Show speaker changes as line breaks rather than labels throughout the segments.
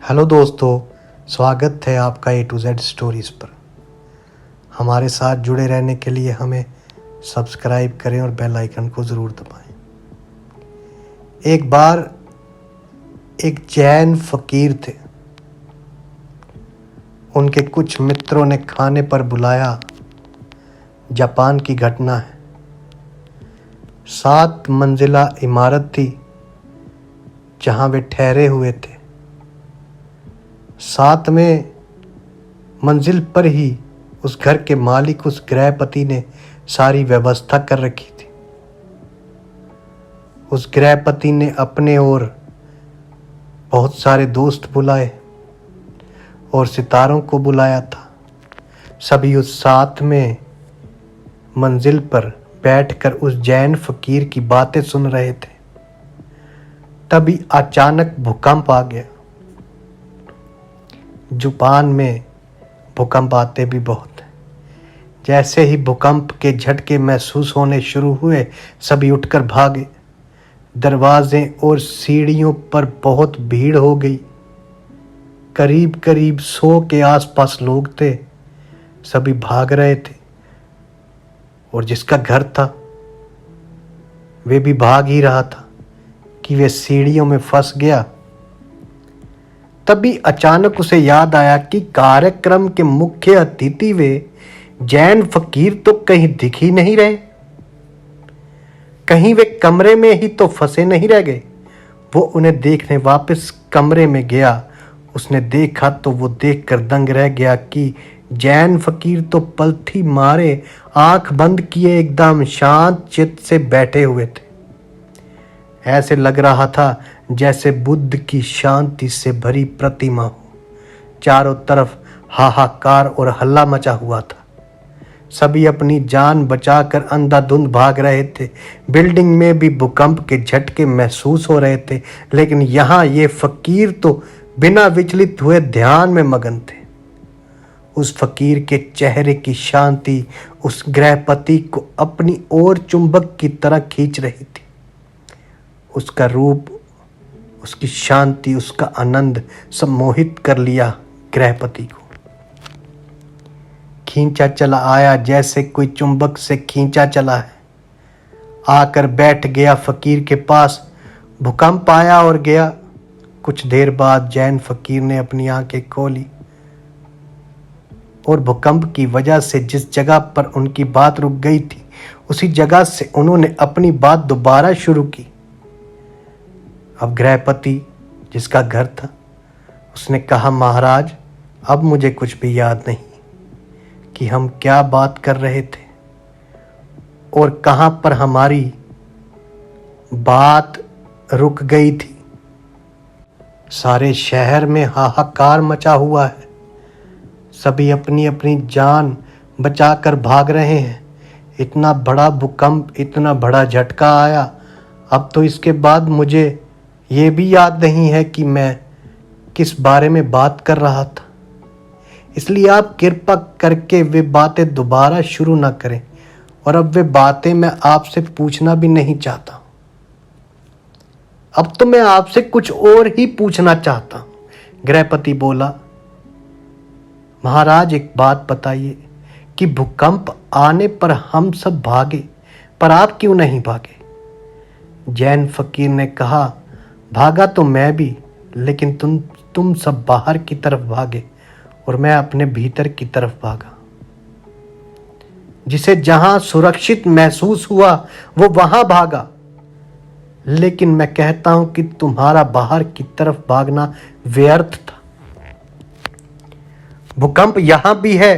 Hello दोस्तों, स्वागत है आपका A to Z स्टोरीज़ पर। हमारे साथ जुड़े रहने के लिए हमें सब्सक्राइब करें और बेल आइकन को ज़रूर दबाएं। एक बार एक जैन फ़कीर थे। उनके कुछ मित्रों ने खाने पर बुलाया। जापान की घटना है। 7 मंजिला इमारत थी जहाँ वे ठहरे हुए थे। 7वें मंजिल पर ही उस घर के मालिक, उस गृहपति ने सारी व्यवस्था कर रखी थी। उस गृहपति ने अपने ओर बहुत सारे दोस्त बुलाए और सितारों को बुलाया था। सभी उस 7वें मंजिल पर बैठकर उस जैन फकीर की बातें सुन रहे थे। तभी अचानक भूकंप आ गया। जापान में भूकंप आते भी बहुत हैं। जैसे ही भूकंप के झटके महसूस होने शुरू हुए, सभी उठकर भागे। दरवाजे और सीढ़ियों पर बहुत भीड़ हो गई। करीब करीब 100 के आसपास लोग थे। सभी भाग रहे थे और जिसका घर था वे भी भाग ही रहा था कि वे सीढ़ियों में फंस गया। तभी अचानक उसे याद आया कि कार्यक्रम के मुख्य अतिथि वे जैन फकीर तो कहीं दिख ही नहीं रहे। कहीं वे कमरे में ही तो फंसे नहीं रह गए। वो उन्हें देखने वापस कमरे में गया। उसने देखा तो वो देखकर दंग रह गया कि जैन फकीर तो पलथी मारे, आंख बंद किए एकदम शांत चित्त से बैठे हुए थे। ऐसे लग रहा था जैसे बुद्ध की शांति से भरी प्रतिमा हो। चारों तरफ हाहाकार और हल्ला मचा हुआ था। सभी अपनी जान बचाकर अंधाधुंध भाग रहे थे। बिल्डिंग में भी भूकंप के झटके महसूस हो रहे थे, लेकिन यहाँ ये फकीर तो बिना विचलित हुए ध्यान में मगन थे। उस फकीर के चेहरे की शांति उस गृहपति को अपनी ओर चुंबक की तरह खींच रही थी। उसका रूप, उसकी शांति, उसका आनंद सब मोहित कर लिया गृहपति को। खींचा चला आया जैसे कोई चुंबक से खींचा चला है। आकर बैठ गया फकीर के पास। भूकंप आया और गया। कुछ देर बाद जैन फकीर ने अपनी आंखें खोली और भूकंप की वजह से जिस जगह पर उनकी बात रुक गई थी, उसी जगह से उन्होंने अपनी बात दोबारा शुरू की। अब गृहपति, जिसका घर था, उसने कहा, महाराज, अब मुझे कुछ भी याद नहीं कि हम क्या बात कर रहे थे और कहाँ पर हमारी बात रुक गई थी। सारे शहर में हाहाकार मचा हुआ है। सभी अपनी अपनी जान बचाकर भाग रहे हैं। इतना बड़ा भूकंप, इतना बड़ा झटका आया। अब तो इसके बाद मुझे ये भी याद नहीं है कि मैं किस बारे में बात कर रहा था। इसलिए आप कृपा करके वे बातें दोबारा शुरू ना करें, और अब वे बातें मैं आपसे पूछना भी नहीं चाहता। अब तो मैं आपसे कुछ और ही पूछना चाहता हूं। गृहपति बोला, महाराज, एक बात बताइए कि भूकंप आने पर हम सब भागे, पर आप क्यों नहीं भागे? जैन फकीर ने कहा, भागा तो मैं भी, लेकिन तुम सब बाहर की तरफ भागे और मैं अपने भीतर की तरफ भागा। जिसे जहां सुरक्षित महसूस हुआ वो वहां भागा। लेकिन मैं कहता हूं कि तुम्हारा बाहर की तरफ भागना व्यर्थ था। भूकंप यहां भी है।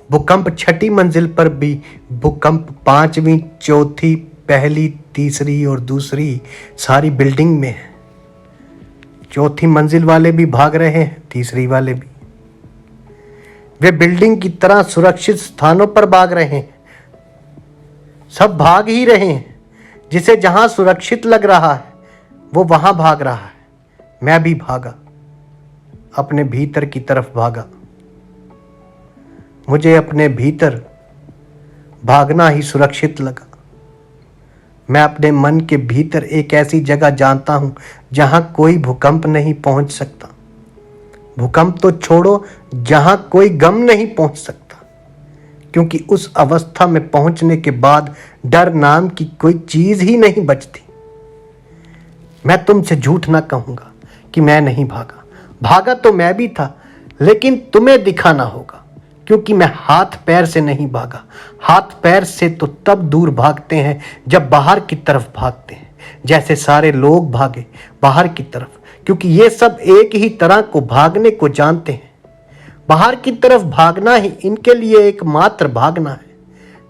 भूकंप 6ठी मंजिल पर भी, भूकंप 5वीं, 4थी, पहली, तीसरी और दूसरी सारी बिल्डिंग में है। 4थी मंजिल वाले भी भाग रहे हैं, तीसरी वाले भी। वे बिल्डिंग की तरह सुरक्षित स्थानों पर भाग रहे हैं। सब भाग ही रहे हैं। जिसे जहां सुरक्षित लग रहा है वो वहां भाग रहा है। मैं भी भागा, अपने भीतर की तरफ भागा। मुझे अपने भीतर भागना ही सुरक्षित लगा। मैं अपने मन के भीतर एक ऐसी जगह जानता हूं जहां कोई भूकंप नहीं पहुंच सकता। भूकंप तो छोड़ो, जहां कोई गम नहीं पहुंच सकता, क्योंकि उस अवस्था में पहुंचने के बाद डर नाम की कोई चीज ही नहीं बचती। मैं तुमसे झूठ ना कहूंगा कि मैं नहीं भागा। भागा तो मैं भी था, लेकिन तुम्हें दिखाना होगा, क्योंकि मैं हाथ पैर से नहीं भागा। हाथ पैर से तो तब दूर भागते हैं जब बाहर की तरफ भागते हैं, जैसे सारे लोग भागे बाहर की तरफ, क्योंकि ये सब एक ही तरह को भागने को जानते हैं। बाहर की तरफ भागना ही इनके लिए एकमात्र भागना है।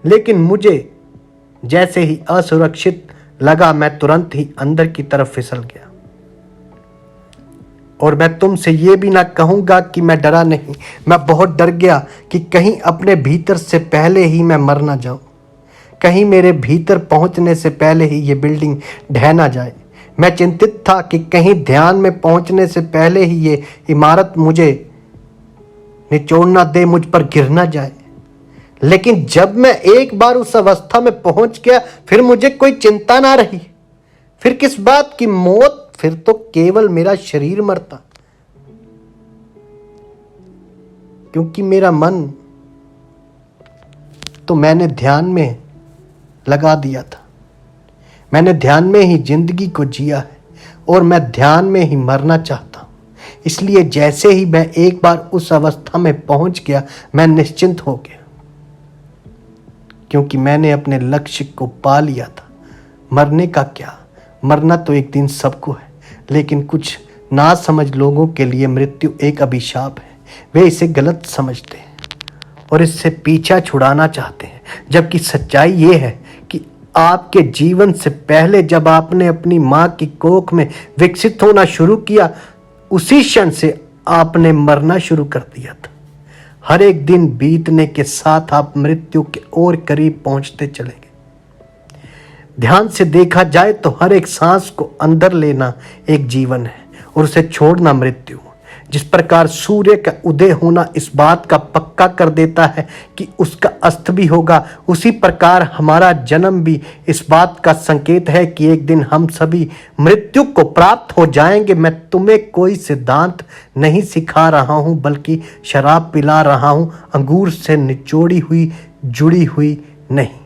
लेकिन मुझे जैसे ही असुरक्षित लगा, मैं तुरंत ही अंदर की तरफ फिसल गया। और मैं तुमसे ये भी ना कहूंगा कि मैं डरा नहीं, मैं बहुत डर गया कि कहीं अपने भीतर से पहले ही मैं मर ना जाऊं, कहीं मेरे भीतर पहुंचने से पहले ही ये बिल्डिंग ढह ना जाए। मैं चिंतित था कि कहीं ध्यान में पहुंचने से पहले ही ये इमारत मुझे निचोड़ ना दे, मुझ पर गिर ना जाए। लेकिन जब मैं एक बार उस अवस्था में पहुंच गया, फिर मुझे कोई चिंता ना रही। फिर किस बात की मौत, फिर तो केवल मेरा शरीर मरता, क्योंकि मेरा मन तो मैंने ध्यान में लगा दिया था। मैंने ध्यान में ही जिंदगी को जिया है और मैं ध्यान में ही मरना चाहता हूं। इसलिए जैसे ही मैं एक बार उस अवस्था में पहुंच गया, मैं निश्चिंत हो गया, क्योंकि मैंने अपने लक्ष्य को पा लिया था। मरने का क्या, मरना तो एक दिन सबको है, लेकिन कुछ ना समझ लोगों के लिए मृत्यु एक अभिशाप है। वे इसे गलत समझते हैं और इससे पीछा छुड़ाना चाहते हैं, जबकि सच्चाई ये है कि आपके जीवन से पहले जब आपने अपनी माँ की कोख में विकसित होना शुरू किया, उसी क्षण से आपने मरना शुरू कर दिया था। हर एक दिन बीतने के साथ आप मृत्यु के और करीब पहुंचते चले गए। ध्यान से देखा जाए तो हर एक सांस को अंदर लेना एक जीवन है और उसे छोड़ना मृत्यु। जिस प्रकार सूर्य का उदय होना इस बात का पक्का कर देता है कि उसका अस्त भी होगा, उसी प्रकार हमारा जन्म भी इस बात का संकेत है कि एक दिन हम सभी मृत्यु को प्राप्त हो जाएंगे। मैं तुम्हें कोई सिद्धांत नहीं सिखा रहा हूं, बल्कि शराब पिला रहा हूं, अंगूर से निचोड़ी हुई, जुड़ी हुई नहीं,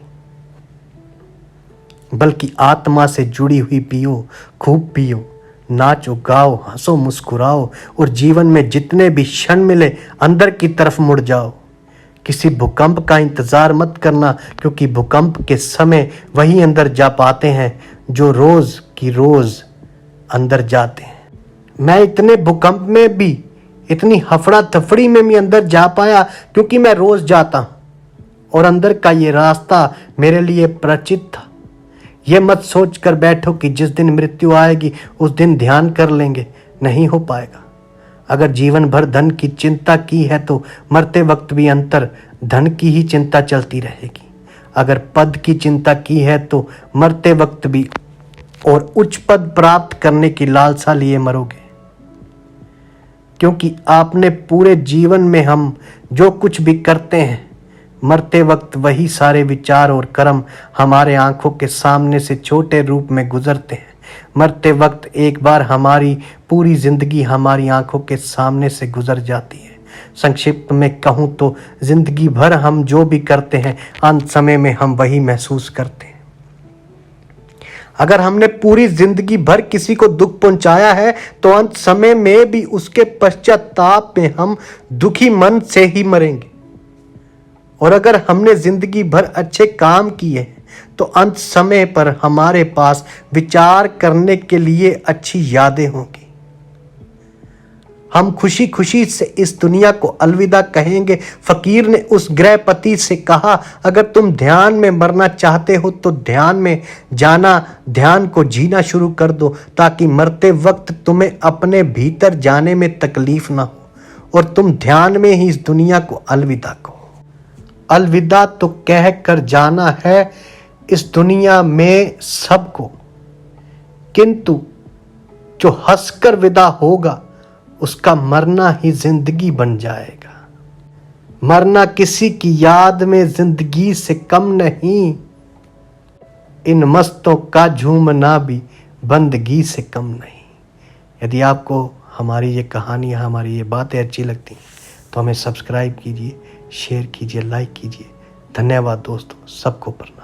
बल्कि आत्मा से जुड़ी हुई पियो, खूब पियो, नाचो, गाओ, हंसो, मुस्कुराओ और जीवन में जितने भी क्षण मिले अंदर की तरफ मुड़ जाओ। किसी भूकंप का इंतजार मत करना, क्योंकि भूकंप के समय वही अंदर जा पाते हैं जो रोज की रोज अंदर जाते हैं। मैं इतने भूकंप में भी, इतनी हफड़ा थफड़ी में भी अंदर जा पाया क्योंकि मैं रोज जाता हूं और अंदर का ये रास्ता मेरे लिए परिचित था। ये मत सोच कर बैठो कि जिस दिन मृत्यु आएगी उस दिन ध्यान कर लेंगे, नहीं हो पाएगा। अगर जीवन भर धन की चिंता की है तो मरते वक्त भी अंतर धन की ही चिंता चलती रहेगी। अगर पद की चिंता की है तो मरते वक्त भी और उच्च पद प्राप्त करने की लालसा लिए मरोगे, क्योंकि आपने पूरे जीवन में हम जो कुछ भी करते हैं, मरते वक्त वही सारे विचार और कर्म हमारे आंखों के सामने से छोटे रूप में गुजरते हैं। मरते वक्त एक बार हमारी पूरी जिंदगी हमारी आंखों के सामने से गुजर जाती है। संक्षिप्त में कहूँ तो जिंदगी भर हम जो भी करते हैं, अंत समय में हम वही महसूस करते हैं। अगर हमने पूरी जिंदगी भर किसी को दुख पहुंचाया है तो अंत समय में भी उसके पश्चाताप में हम दुखी मन से ही मरेंगे। और अगर हमने जिंदगी भर अच्छे काम किए तो अंत समय पर हमारे पास विचार करने के लिए अच्छी यादें होंगी। हम खुशी खुशी से इस दुनिया को अलविदा कहेंगे। फकीर ने उस गृहपति से कहा, अगर तुम ध्यान में मरना चाहते हो तो ध्यान में जाना, ध्यान को जीना शुरू कर दो, ताकि मरते वक्त तुम्हें अपने भीतर जाने में तकलीफ ना हो और तुम ध्यान में ही इस दुनिया को अलविदा कहो। अलविदा तो कह कर जाना है इस दुनिया में सबको, किंतु जो हंसकर विदा होगा उसका मरना ही जिंदगी बन जाएगा। मरना किसी की याद में जिंदगी से कम नहीं, इन मस्तों का झूमना भी बंदगी से कम नहीं। यदि आपको हमारी ये कहानियाँ, हमारी ये बातें अच्छी लगती हैं तो हमें सब्सक्राइब कीजिए, शेयर कीजिए, लाइक कीजिए। धन्यवाद दोस्तों, सबको प्रणाम।